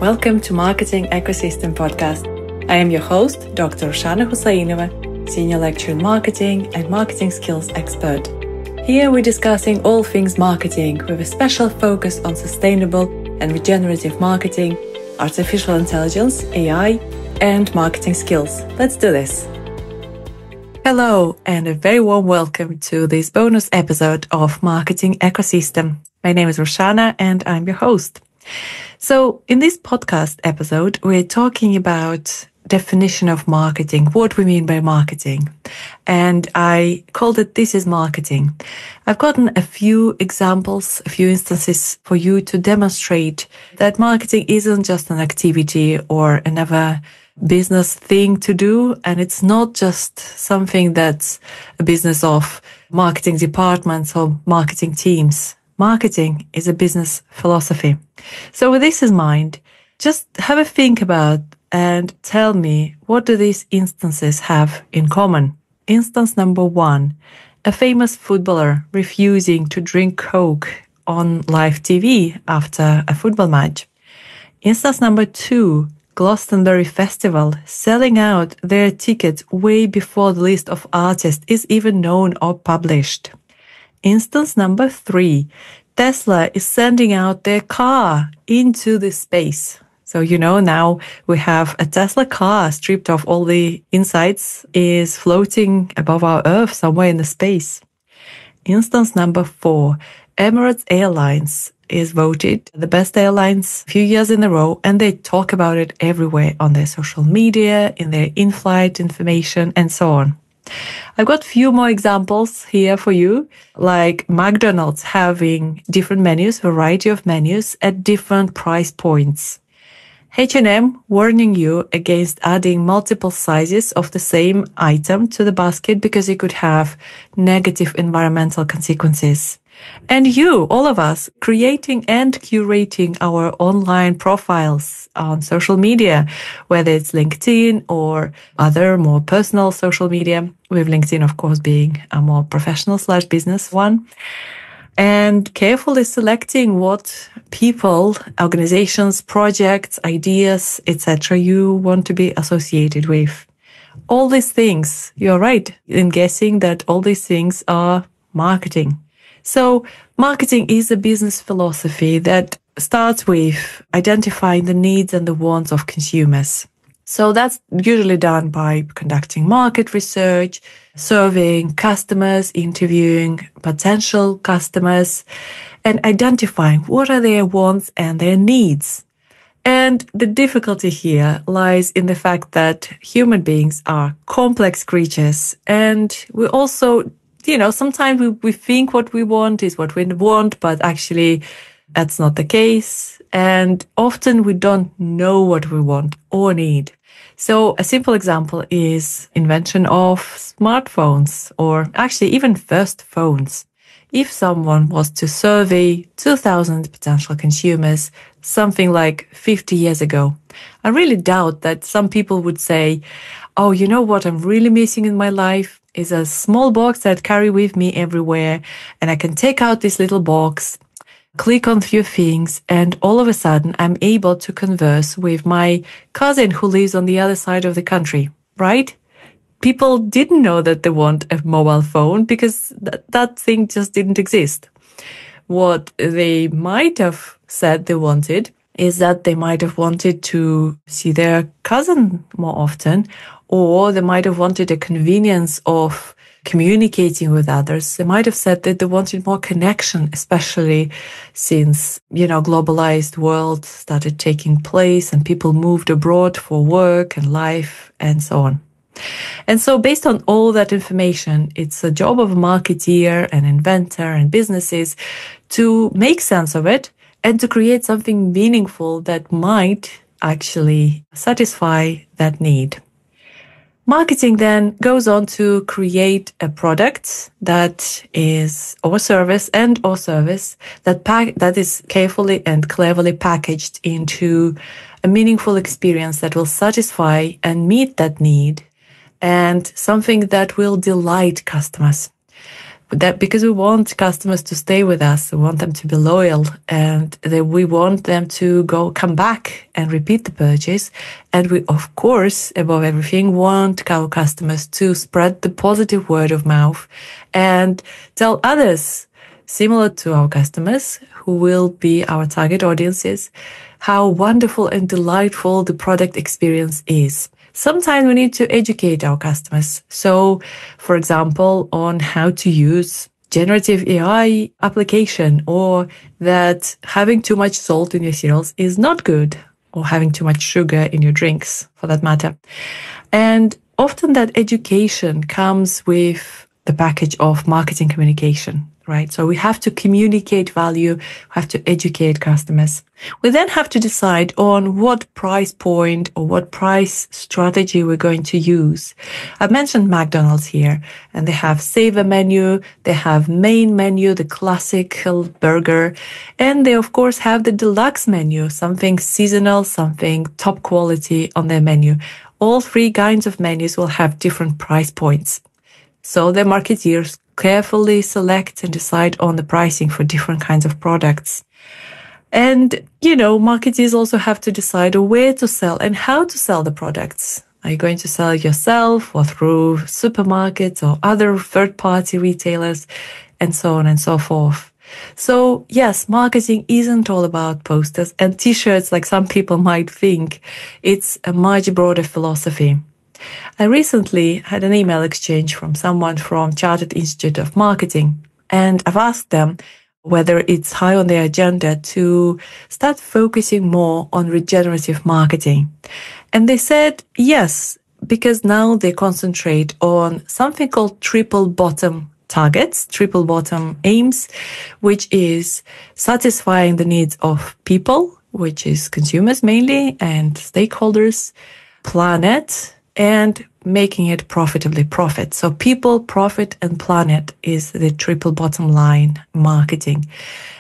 Welcome to Marketing Ecosystem Podcast. I am your host, Dr. Rushana Husainova, Senior Lecturer in Marketing and Marketing Skills Expert. Here we're discussing all things marketing with a special focus on sustainable and regenerative marketing, artificial intelligence, AI, and marketing skills. Let's do this. Hello, and a very warm welcome to this bonus episode of Marketing Ecosystem. My name is Rushana and I'm your host. So in this podcast episode, we're talking about definition of marketing, what we mean by marketing. And I called it This is Marketing. I've gotten a few examples, a few instances for you to demonstrate that marketing isn't just an activity or another business thing to do. And it's not just something that's a business of marketing departments or marketing teams. Marketing is a business philosophy. So with this in mind, just have a think about and tell me, what do these instances have in common? Instance number 1, a famous footballer refusing to drink Coke on live TV after a football match. Instance number 2, Glastonbury Festival selling out their tickets way before the list of artists is even known or published. Instance number 3, Tesla is sending out their car into the space. So, now we have a Tesla car stripped of all the insides is floating above our Earth somewhere in the space. Instance number 4, Emirates Airlines is voted the best airlines a few years in a row, and they talk about it everywhere on their social media, in their in-flight information, and so on. I've got a few more examples here for you, like McDonald's having different menus, variety of menus at different price points. H&M warning you against adding multiple sizes of the same item to the basket because it could have negative environmental consequences. And you, all of us, creating and curating our online profiles on social media, whether it's LinkedIn or other more personal social media, with LinkedIn, of course, being a more professional/business one. And carefully selecting what people, organizations, projects, ideas, etc. you want to be associated with. All these things, you're right in guessing that all these things are marketing. So marketing is a business philosophy that starts with identifying the needs and the wants of consumers. So that's usually done by conducting market research, surveying customers, interviewing potential customers, and identifying what are their wants and their needs. And the difficulty here lies in the fact that human beings are complex creatures, and we also sometimes we think what we want is what we want, but actually that's not the case. And often we don't know what we want or need. So a simple example is invention of smartphones, or actually even first phones. If someone was to survey 2,000 potential consumers, something like 50 years ago, I really doubt that some people would say, oh, you know what I'm really missing in my life is a small box that I carry with me everywhere, and I can take out this little box, click on a few things, and all of a sudden I'm able to converse with my cousin who lives on the other side of the country, right? People didn't know that they want a mobile phone because that thing just didn't exist. What they might have said they wanted is that they might have wanted to see their cousin more often, or they might have wanted a convenience of communicating with others. They might have said that they wanted more connection, especially since, globalized world started taking place and people moved abroad for work and life and so on. And so based on all that information, it's a job of a marketeer, an inventor, and businesses to make sense of it and to create something meaningful that might actually satisfy that need. Marketing then goes on to create a product that is or service that is carefully and cleverly packaged into a meaningful experience that will satisfy and meet that need, and something that will delight customers. That because we want customers to stay with us, we want them to be loyal, and we want them to come back and repeat the purchase. And we, of course, above everything, want our customers to spread the positive word of mouth and tell others, similar to our customers, who will be our target audiences, how wonderful and delightful the product experience is. Sometimes we need to educate our customers. So, for example, on how to use generative AI application, or that having too much salt in your cereals is not good, or having too much sugar in your drinks, for that matter. And often that education comes with the package of marketing communication, right? So we have to communicate value, we have to educate customers. We then have to decide on what price point or what price strategy we're going to use. I've mentioned McDonald's here, and they have saver menu, they have main menu, the classical burger, and they of course have the deluxe menu, something seasonal, something top quality on their menu. All three kinds of menus will have different price points. So the marketeers carefully select and decide on the pricing for different kinds of products. And, marketeers also have to decide where to sell and how to sell the products. Are you going to sell it yourself or through supermarkets or other third-party retailers, and so on and so forth? So, yes, marketing isn't all about posters and t-shirts like some people might think. It's a much broader philosophy. I recently had an email exchange from someone from Chartered Institute of Marketing, and I've asked them whether it's high on their agenda to start focusing more on regenerative marketing. And they said yes, because now they concentrate on something called triple bottom targets, triple bottom aims, which is satisfying the needs of people, which is consumers mainly, and stakeholders, planet, and making it profit. So people, profit, and planet is the triple bottom line marketing.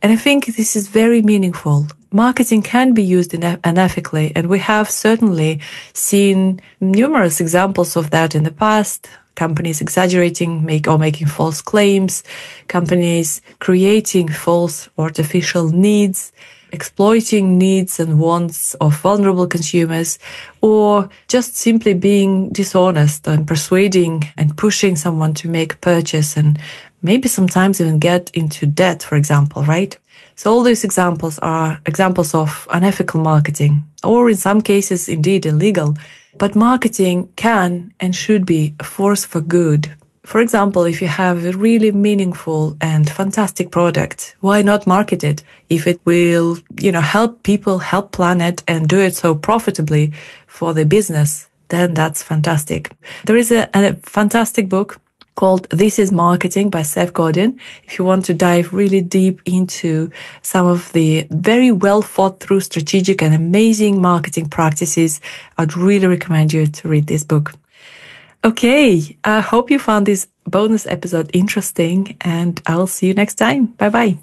And I think this is very meaningful. Marketing can be used unethically, and we have certainly seen numerous examples of that in the past. Companies exaggerating, making false claims, companies creating false artificial needs, exploiting needs and wants of vulnerable consumers, or just simply being dishonest and persuading and pushing someone to make a purchase and maybe sometimes even get into debt, for example, right? So all these examples are examples of unethical marketing, or in some cases, indeed illegal. But marketing can and should be a force for good. For example, if you have a really meaningful and fantastic product, why not market it? If it will, help people, help planet, and do it so profitably for the business, then that's fantastic. There is a fantastic book called This is Marketing by Seth Godin. If you want to dive really deep into some of the very well thought through strategic and amazing marketing practices, I'd really recommend you to read this book. Okay, I hope you found this bonus episode interesting, and I'll see you next time. Bye-bye.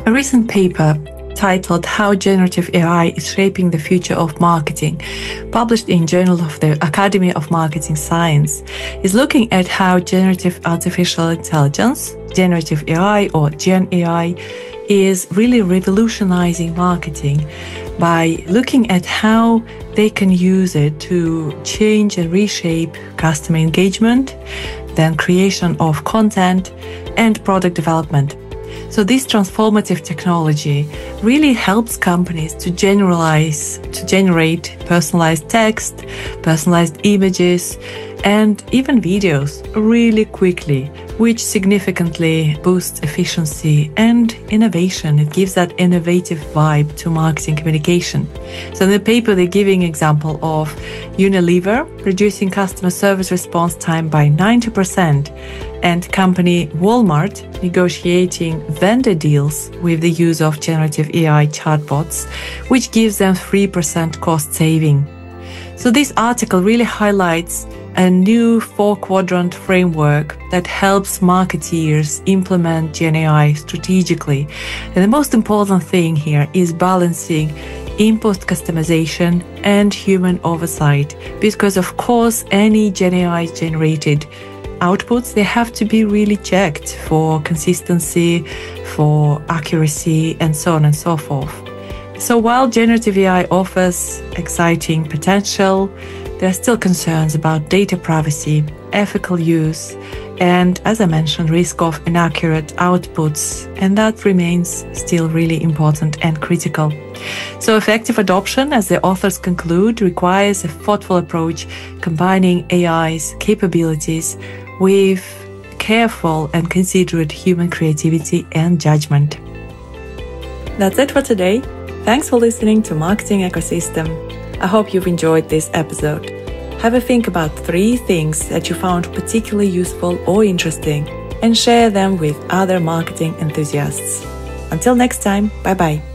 A recent paper titled How Generative AI is Shaping the Future of Marketing, published in Journal of the Academy of Marketing Science, is looking at how generative artificial intelligence, generative AI or Gen AI, is really revolutionizing marketing by looking at how they can use it to change and reshape customer engagement, then creation of content and product development. So this transformative technology really helps companies to generate personalized text, personalized images, and even videos really quickly, which significantly boosts efficiency and innovation. It gives that innovative vibe to marketing communication. So in the paper, they're giving example of Unilever reducing customer service response time by 90%, and company Walmart negotiating vendor deals with the use of generative AI chatbots, which gives them 3% cost saving. So this article really highlights a new 4-quadrant framework that helps marketeers implement Gen AI strategically. And the most important thing here is balancing input customization and human oversight, because of course any Gen AI generated outputs, they have to be really checked for consistency, for accuracy, and so on and so forth. So while generative AI offers exciting potential, there are still concerns about data privacy, ethical use, and, as I mentioned, risk of inaccurate outputs, and that remains still really important and critical. So effective adoption, as the authors conclude, requires a thoughtful approach combining AI's capabilities with careful and considerate human creativity and judgment. That's it for today. Thanks for listening to Marketing Ecosystem. I hope you've enjoyed this episode. Have a think about 3 things that you found particularly useful or interesting and share them with other marketing enthusiasts. Until next time, bye-bye.